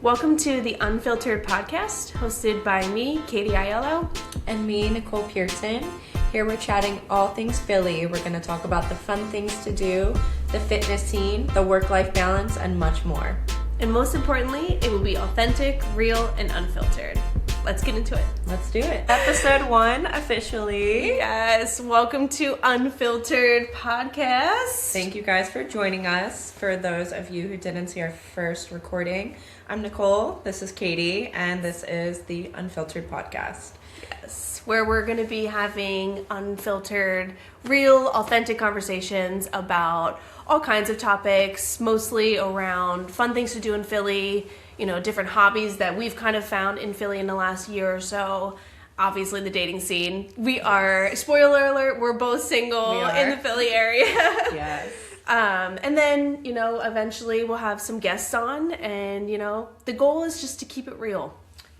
Welcome to the UnPhiltered Podcast, hosted by me, Katie Aiello. And me, Nicole Pearson. Here we're chatting all things Philly. We're going to talk about the fun things to do, the fitness scene, the work-life balance, and much more. And most importantly, it will be authentic, real, and unfiltered. Let's get into it. Let's do it. Episode 1, officially. Yes, welcome to UnPhiltered Podcast. Thank you guys for joining us. For those of you who didn't see our first recording, I'm Nicole, this is Katie, and this is the UnPhiltered Podcast. Yes, where we're going to be having unfiltered, real, authentic conversations about all kinds of topics, mostly around fun things to do in Philly, you know, different hobbies that we've kind of found in Philly in the last year or so. Obviously, the dating scene. We are, spoiler alert, we're both single in the Philly area. Yes. And then, you know, eventually we'll have some guests on, and, you know, the goal is just to keep it real.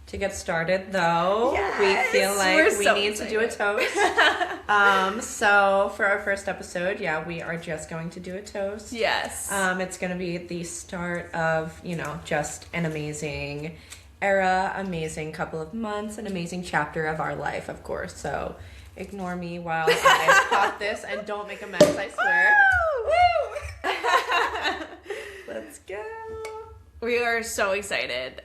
To get started, though, yes, we feel like we need to do a toast. So for our first episode, we are just going to do a toast. Yes. It's going to be the start of, you know, just an amazing era, amazing couple of months, an amazing chapter of our life, of course. So ignore me while I pop this and don't make a mess, I swear. Woo! Let's go. We are so excited.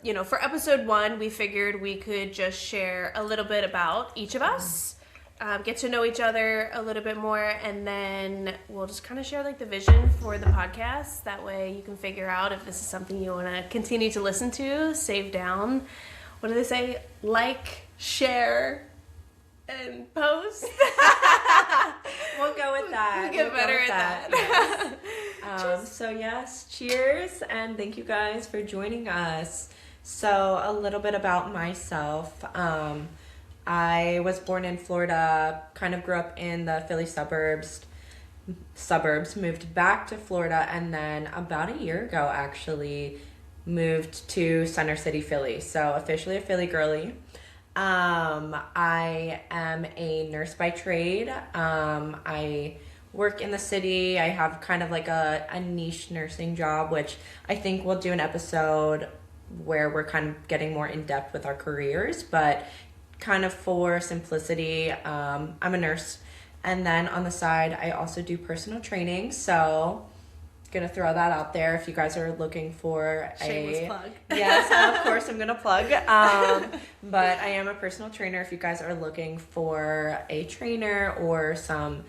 You know, for episode 1, we figured we could just share a little bit about each of us, get to know each other a little bit more, and then we'll just kind of share like the vision for the podcast. That way you can figure out if this is something you want to continue to listen to, save down. What do they say? Like, share, and post. We'll go with that. We'll get better at that. Yes. So yes, cheers, and thank you guys for joining us. So a little bit about myself. I was born in Florida, kind of grew up in the Philly suburbs, moved back to Florida, and then about a year ago, actually, moved to Center City, Philly. So officially a Philly girly. I am a nurse by trade. I work in the city. I have kind of like a niche nursing job, which I think we'll do an episode where we're kind of getting more in depth with our careers, but kind of for simplicity, I'm a nurse. And then on the side, I also do personal training. So gonna throw that out there if you guys are looking for shameless plug. Yes, of course I'm gonna plug. But I am a personal trainer. If you guys are looking for a trainer or some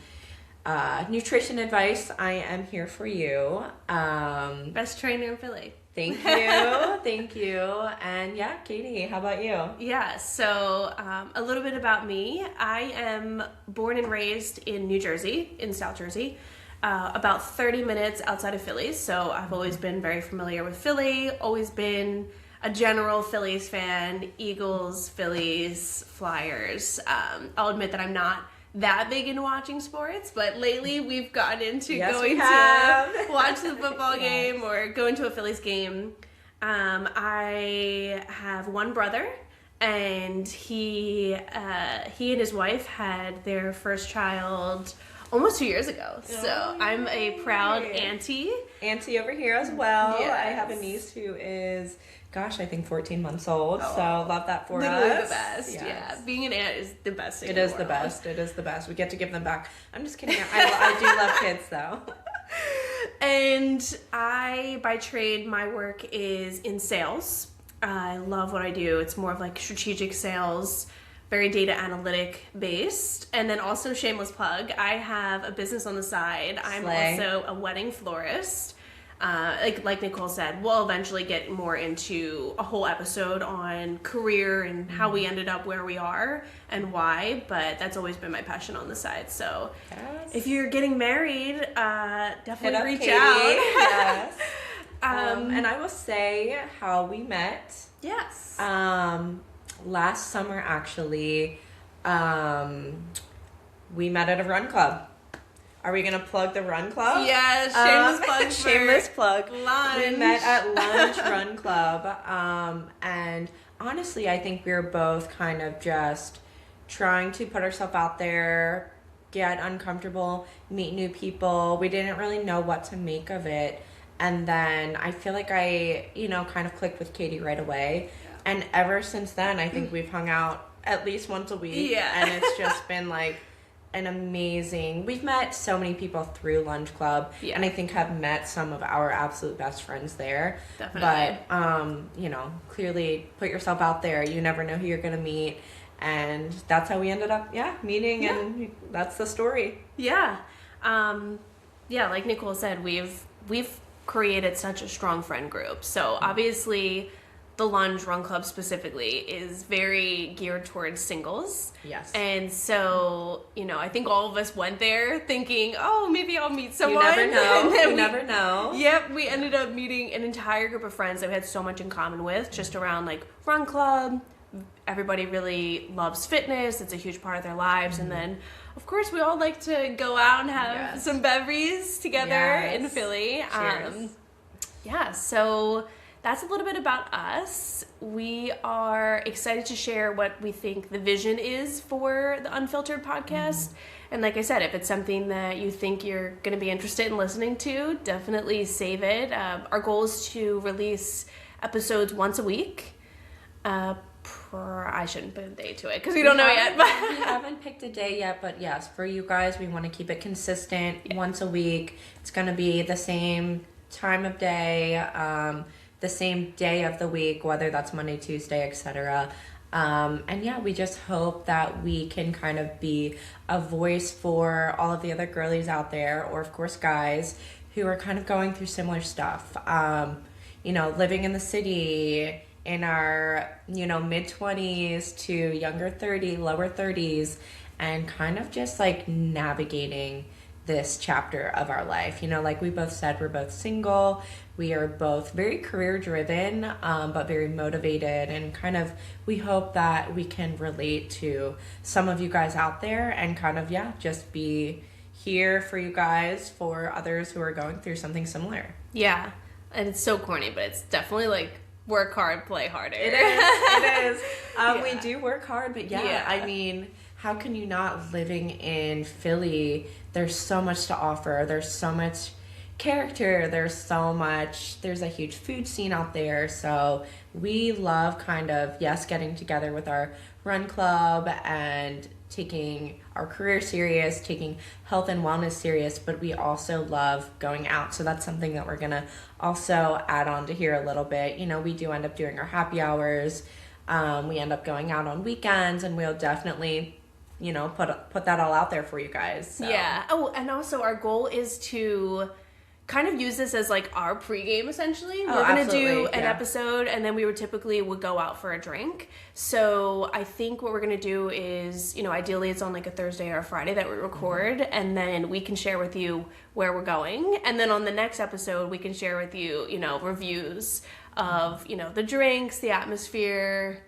nutrition advice, I am here for you. Best trainer in Philly. Thank you. Thank you. And yeah, Katie, how about you? Yeah, so a little bit about me. I am born and raised in New Jersey, in South Jersey, about 30 minutes outside of Philly. So I've always been very familiar with Philly, always been a general Phillies fan, Eagles, Phillies, Flyers. I'll admit that I'm not that big into watching sports, but lately we've gotten into going to watch the football game or go into a Phillies game. I have one brother, and he and his wife had their first child almost 2 years ago. So I'm a proud auntie. Auntie over here as well. Yes. I have a niece who is, gosh, I think 14 months old. So love that for Literally us. the best. Yes. Yeah. Being an aunt is the best thing. It is the best. It is the best. We get to give them back. I'm just kidding. I do love kids though. And I, by trade, my work is in sales. I love what I do. It's more of like strategic sales, very data analytic based. And then also, shameless plug, I have a business on the side. I'm also a wedding florist. Like Nicole said, we'll eventually get more into a whole episode on career and how we ended up where we are and why, but that's always been my passion on the side. So if you're getting married, definitely reach Katie. out. Yes. And I will say how we met. Yes. Last summer, actually, we met at a run club. Are we going to plug the run club? Yes, shameless plug. Shameless plug. Lunch. We met at Lunch Run Club. And honestly, I think we were both kind of just trying to put ourselves out there, get uncomfortable, meet new people. We didn't really know what to make of it. And then I feel like I, kind of clicked with Katie right away. Yeah. And ever since then, I think we've hung out at least once a week. Yeah. And it's just been like an amazing, we've met so many people through Lunch Club. Yeah. And I think have met some of our absolute best friends there. Definitely. But, clearly put yourself out there. You never know who you're going to meet. And that's how we ended up, meeting. Yeah. And that's the story. Yeah. Like Nicole said, we've created such a strong friend group. So obviously the Lunge Run Club specifically is very geared towards singles. Yes. And so, I think all of us went there thinking, oh, maybe I'll meet someone. You never know. You never know. Yep. We ended up meeting an entire group of friends that we had so much in common with, just around like Run Club. Everybody really loves fitness. It's a huge part of their lives. And then, of course, we all like to go out and have some bevies together in Philly. Cheers. So that's a little bit about us. We are excited to share what we think the vision is for the Unfiltered podcast. And like I said, if it's something that you think you're going to be interested in listening to, definitely save it. Our goal is to release episodes once a week. I shouldn't put a day to it because we don't know yet. But we haven't picked a day yet, but yes, for you guys, we want to keep it consistent once a week. It's going to be the same time of day, the same day of the week, whether that's Monday, Tuesday, etc. And we just hope that we can kind of be a voice for all of the other girlies out there, or of course guys who are kind of going through similar stuff. Living in the city in our, mid-20s to younger 30, lower 30s, and kind of just like navigating this chapter of our life. Like we both said, we're both single. We are both very career driven, but very motivated, and kind of, we hope that we can relate to some of you guys out there and kind of, just be here for you guys, for others who are going through something similar. Yeah. And it's so corny, but it's definitely like, work hard, play harder. It is. We do work hard, but I mean, how can you not? Living in Philly, there's so much to offer. There's so much character. There's a huge food scene out there. So we love kind of, getting together with our run club and taking our career serious, taking health and wellness serious, but we also love going out. So that's something that we're going to also add on to here a little bit. We do end up doing our happy hours. We end up going out on weekends, and we'll definitely, put that all out there for you guys. So. Yeah. Oh, and also our goal is to kind of use this as like our pregame essentially. We're going to do an episode, and then we would go out for a drink. So I think what we're going to do is, ideally it's on like a Thursday or a Friday that we record, and then we can share with you where we're going. And then on the next episode, we can share with you, reviews of, the drinks, the atmosphere,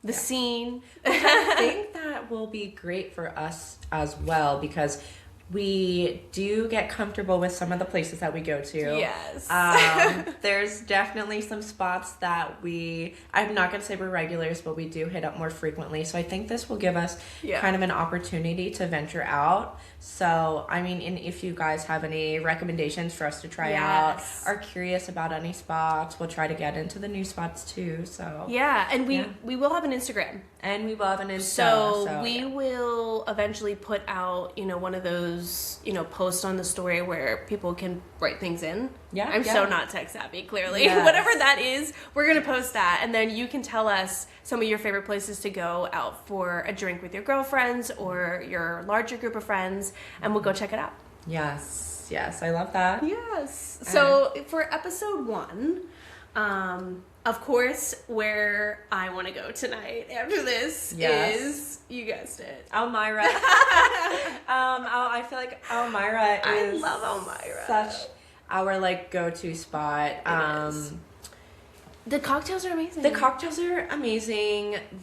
the scene. I think that will be great for us as well, because we do get comfortable with some of the places that we go to. Yes. There's definitely some spots that I'm not going to say we're regulars, but we do hit up more frequently. So I think this will give us kind of an opportunity to venture out. So, I mean, if you guys have any recommendations for us to try out, are curious about any spots, we'll try to get into the new spots too. So and we will have an Instagram. And we will have an Instagram. So we will eventually put out, one of those, posts on the story where people can write things in. Yeah. I'm so not tech savvy, clearly. Yes. Whatever that is, we're going to post that. And then you can tell us some of your favorite places to go out for a drink with your girlfriends or your larger group of friends, and we'll go check it out. Yes. I love that. Yes. So for episode 1, of course, where I want to go tonight after this is, you guessed it, Elmira. I feel like Elmira is I love Elmira. Such our like go-to spot. It is. The cocktails are amazing.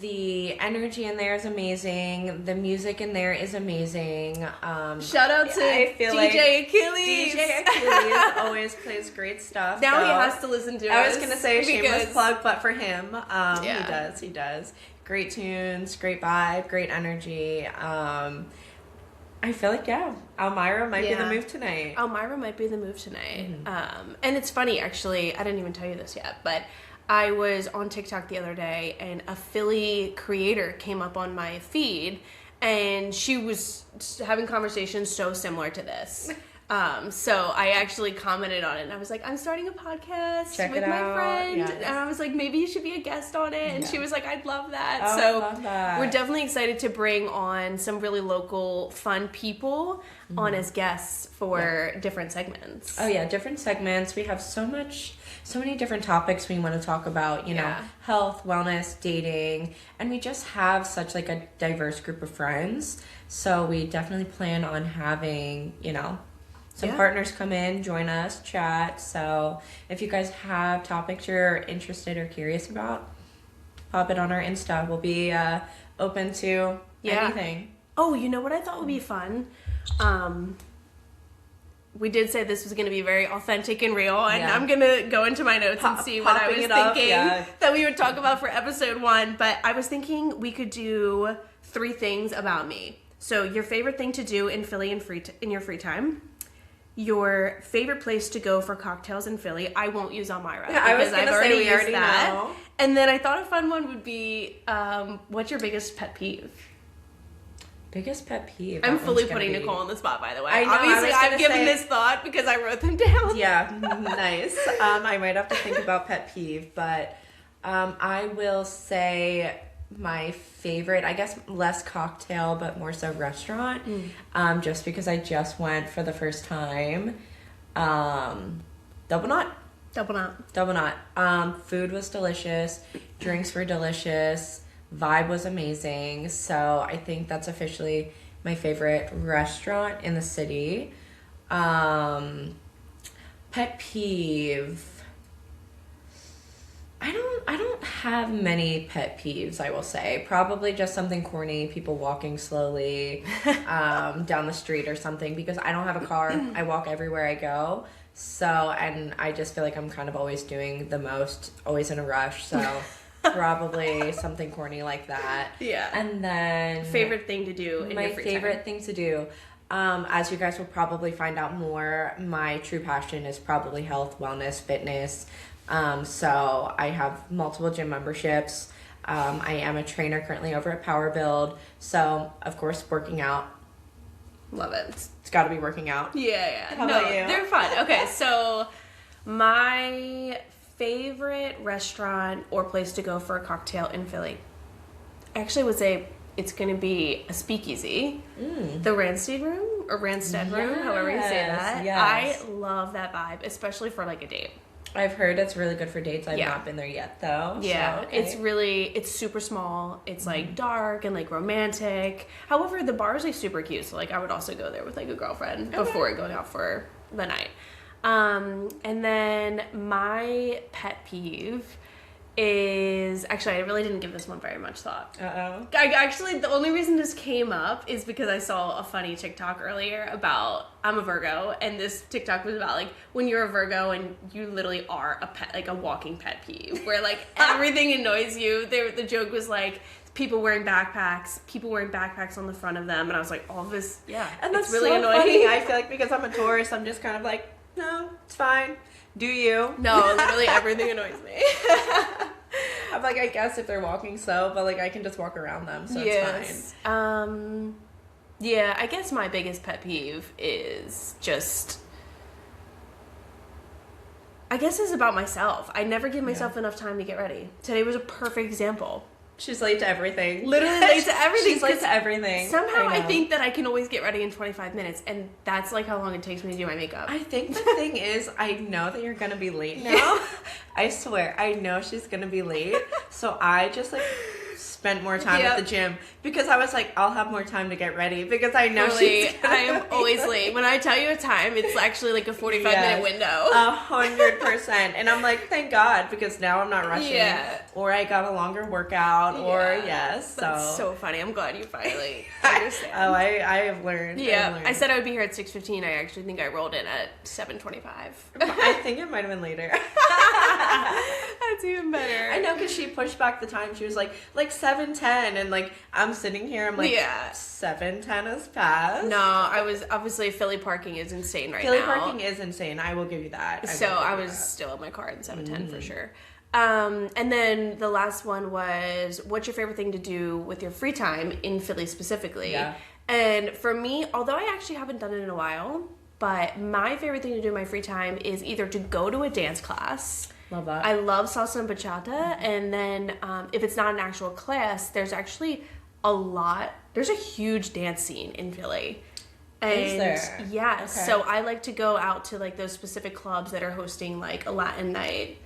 The energy in there is amazing. The music in there is amazing. Shout out to DJ Achilles. DJ Achilles always plays great stuff. Now he has to listen to us. I was going to say a shameless plug, but for him, he does. Great tunes, great vibe, great energy. I feel like, yeah, Elmira might be the Yeah. move tonight. Elmira might be the move tonight. And it's funny, actually, I didn't even tell you this yet, but I was on TikTok the other day and a Philly creator came up on my feed and she was having conversations so similar to this. So I actually commented on it and I was like, I'm starting a podcast Check with it my out. friend. Yes. And I was like, maybe you should be a guest on it. And she was like, I'd love that. Oh, So I love that. we're definitely excited to bring on some really local, fun people on as guests for different segments. Oh yeah, different segments. We have so many different topics we want to talk about, you know, health, wellness, dating, and we just have such like a diverse group of friends. So we definitely plan on having, you know, some partners come in, join us, chat. So if you guys have topics you're interested or curious about, pop it on our Insta. We'll be open to anything. Oh, you know what I thought would be fun? We did say this was going to be very authentic and real, and I'm going to go into my notes and see what I was thinking that we would talk about for episode 1. But I was thinking we could do 3 things about me. So your favorite thing to do in Philly in your free time. Your favorite place to go for cocktails in Philly. I won't use Elmira because I've already used that. Know. And then I thought a fun one would be, what's your biggest pet peeve? Biggest pet peeve. I'm fully putting Nicole on the spot, by the way. I know, Obviously, I was I've given say- this thought because I wrote them down. Yeah, nice. I might have to think about pet peeve, but I will say my favorite, I guess less cocktail, but more so restaurant, just because I just went for the first time. Double Knot. Double Knot. Food was delicious. Drinks were delicious. Vibe was amazing. So I think that's officially my favorite restaurant in the city. Pet peeve. I don't have many pet peeves, I will say. Probably just something corny, people walking slowly down the street or something, because I don't have a car. I walk everywhere I go. So, and I just feel like I'm kind of always doing the most, always in a rush. So probably something corny like that. Yeah. And then Favorite thing to do in my your free favorite time? thing to do, as you guys will probably find out more, my true passion is probably health, wellness, fitness. So I have multiple gym memberships. I am a trainer currently over at Power Build. So of course, working out. Love it. It's got to be working out. Yeah. How about you? They're fun. Okay, so my favorite restaurant or place to go for a cocktail in Philly, I actually would say it's going to be a speakeasy. The Randstead Room or Randstead Room, however you say that. Yes. I love that vibe, especially for like a date. I've heard it's really good for dates. I've not been there yet though. Yeah, so, okay. it's super small. It's like dark and like romantic. However, the bar is like super cute. So like I would also go there with like a girlfriend before going out for the night. And then my pet peeve is actually I really didn't give this one very much thought. Actually, the only reason this came up is because I saw a funny TikTok earlier about I'm a Virgo, and this TikTok was about like when you're a Virgo and you literally are a pet, like a walking pet peeve, where like everything annoys you. The joke was like people wearing backpacks on the front of them, and I was like, all this, And that's it's really so annoying. funny. I feel like because I'm a Taurus, I'm just kind of like, no, it's fine. Do you? No, literally everything annoys me. I'm like, I guess if they're walking slow, but like I can just walk around them, so it's fine. Yeah, I guess my biggest pet peeve is just, I guess it's about myself. I never give myself enough time to get ready. Today was a perfect example. She's late to everything. Literally late to everything. She's late to everything. Somehow I know. think that I can always get ready in 25 minutes, and that's like how long it takes me to do my makeup. I think the thing is, I know that you're gonna be late now. I swear, I know she's gonna be late. So I just like spent more time at the gym because I was like, I'll have more time to get ready because I know she's gonna I am always late. When I tell you a time, it's actually like a 45-minute window. 100%. And I'm like, thank God, because now I'm not rushing. Yeah. Or I got a longer workout, or That's so funny. I'm glad you finally understand. I have learned. Yeah, I said I would be here at 6:15. I actually think I rolled in at 7:25. I think it might have been later. That's even better. I know, know, because she pushed back the time. She was like 7:10, and like I'm sitting here, I'm like, 7:10 has passed. No, I was obviously Philly parking is insane right Philly now. Philly parking is insane. I will give you that. I was still in my car at 7:10 for sure. And then the last one was, what's your favorite thing to do with your free time in Philly specifically? Yeah. And for me, although I actually haven't done it in a while, but my favorite thing to do in my free time is either to go to a dance class. Love that. I love salsa and bachata. And then if it's not an actual class, there's actually there's a huge dance scene in Philly. And is there? Yeah. Okay. So I like to go out to like those specific clubs that are hosting like a Latin night.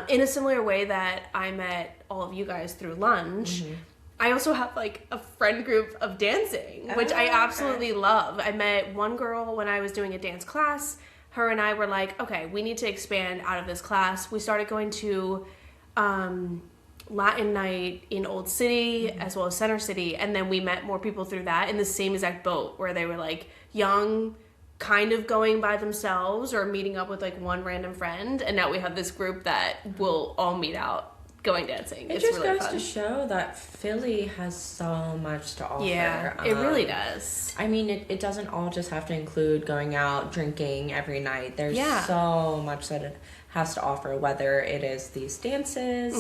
In a similar way that I met all of you guys through lunch. I also have like a friend group of dancing, which I absolutely love. I met one girl when I was doing a dance class. Her and I were like, okay, we need to expand out of this class. We started going to Latin night in Old City as well as Center City, and then we met more people through that in the same exact boat where they were like young, kind of going by themselves or meeting up with like one random friend, and now we have this group that will all meet out going dancing. It just goes to show that Philly has so much to offer. Yeah, it really does. I mean, it doesn't all just have to include going out drinking every night. There's so much that it has to offer, whether it is these dances,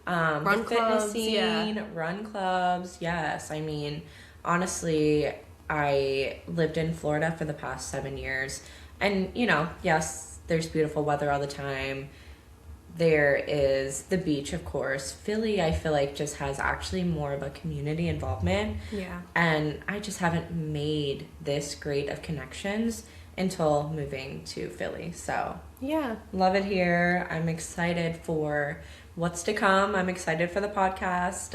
run the clubs, fitness scene, run clubs. Yes, I mean, honestly, I lived in Florida for the past 7 years, and you know, yes, there's beautiful weather all the time. There is the beach, of course. Philly, I feel like, just has actually more of a community involvement. Yeah. And I just haven't made this great of connections until moving to Philly. So, yeah. Love it here. I'm excited for what's to come. I'm excited for the podcast.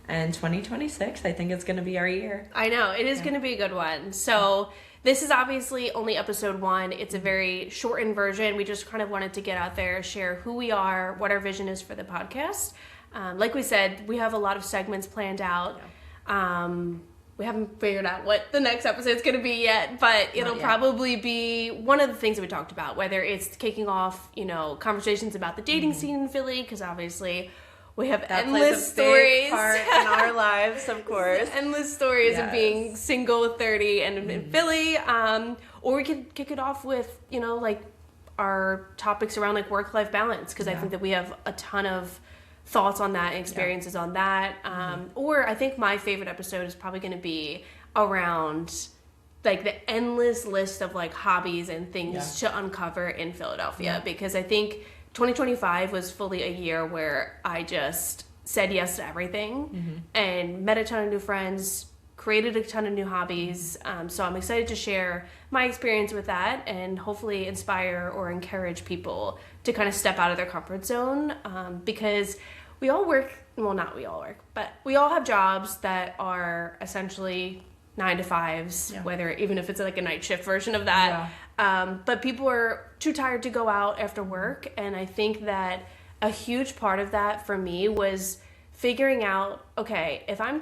And 2026, I think it's going to be our year. I know. It is going to be a good one. So... This is obviously only episode 1. It's a very shortened version. We just kind of wanted to get out there, share who we are, what our vision is for the podcast. Like we said, we have a lot of segments planned out. We haven't figured out what the next episode is going to be yet, but it'll probably be one of the things that we talked about, whether it's kicking off, conversations about the dating scene in Philly, because obviously... We have endless stories part in our lives, of course. Endless stories of being single with 30 and in Philly. Or we could kick it off with, like our topics around like work-life balance, because I think that we have a ton of thoughts on that and experiences on that. Or I think my favorite episode is probably going to be around like the endless list of like hobbies and things to uncover in Philadelphia, because I think 2025 was fully a year where I just said yes to everything and met a ton of new friends, created a ton of new hobbies. So I'm excited to share my experience with that and hopefully inspire or encourage people to kind of step out of their comfort zone, because we all work, well, not we all work, but we all have jobs that are essentially 9 to 5s, whether even if it's like a night shift version of that. But people are too tired to go out after work. And I think that a huge part of that for me was figuring out, okay, if I'm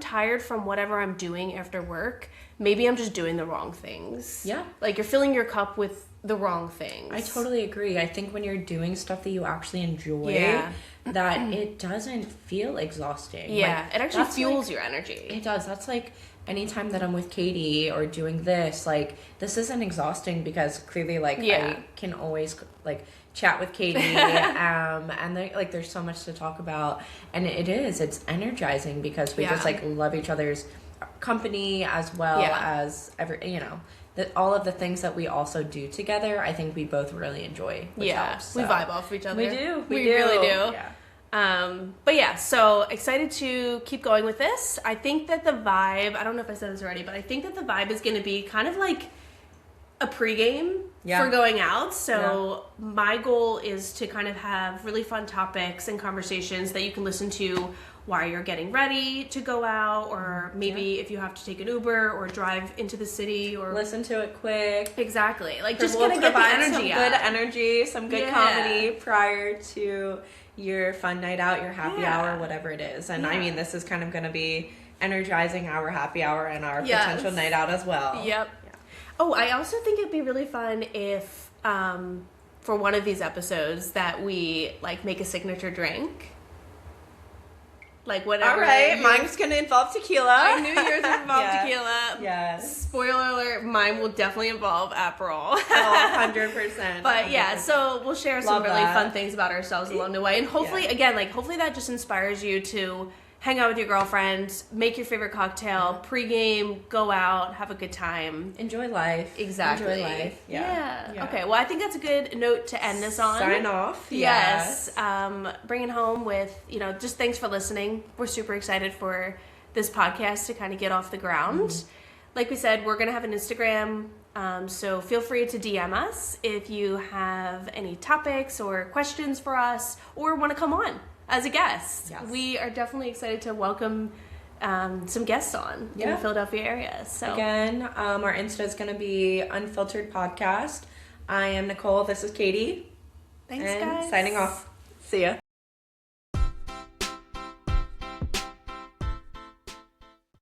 tired from whatever I'm doing after work, maybe I'm just doing the wrong things. Yeah. Like you're filling your cup with the wrong things. I totally agree. I think when you're doing stuff that you actually enjoy, that it doesn't feel exhausting. Yeah, like, it actually fuels your energy. It does. That's like anytime that I'm with Katie or doing this, like this isn't exhausting because clearly like I can always like chat with Katie and there's so much to talk about, and it's energizing because we just like love each other's company as well as all of the things that we also do together. I think we both really enjoy, which helps, so. We vibe off each other. We do. We really do. But yeah, so excited to keep going with this. I think that the vibe, I don't know if I said this already, but I think that the vibe is going to be kind of like a pregame for going out. So my goal is to kind of have really fun topics and conversations that you can listen to while you're getting ready to go out, or maybe if you have to take an Uber or drive into the city, or listen to it quick. Exactly. Like just gonna get the energy out. Some good energy, some good comedy prior to your fun night out, your happy hour, whatever it is. And I mean, this is kind of going to be energizing our happy hour and our potential night out as well. Yep. Yeah. Oh, I also think it'd be really fun if, for for one of these episodes that we like make a signature drink. Like whatever. All right, mine's gonna involve tequila. I knew yours would involve Yeah. tequila. Yes. Spoiler alert, mine will definitely involve Aperol. 100%. But yeah, so we'll share some Love really that. fun things about ourselves along the way. And hopefully, again, like hopefully that just inspires you to hang out with your girlfriend, make your favorite cocktail, pregame, go out, have a good time. Enjoy life. Exactly. Enjoy life. Yeah. Okay, well, I think that's a good note to end this on. Sign off. Yes. Bring it home with, just thanks for listening. We're super excited for this podcast to kind of get off the ground. Mm-hmm. Like we said, we're going to have an Instagram. So feel free to DM us if you have any topics or questions for us or want to come on as a guest. Yes. We are definitely excited to welcome some guests on in the Philadelphia area. So Again, our Insta is going to be UnPhiltered Podcast. I am Nicole. This is Katie. thanks, And guys. signing off. See ya.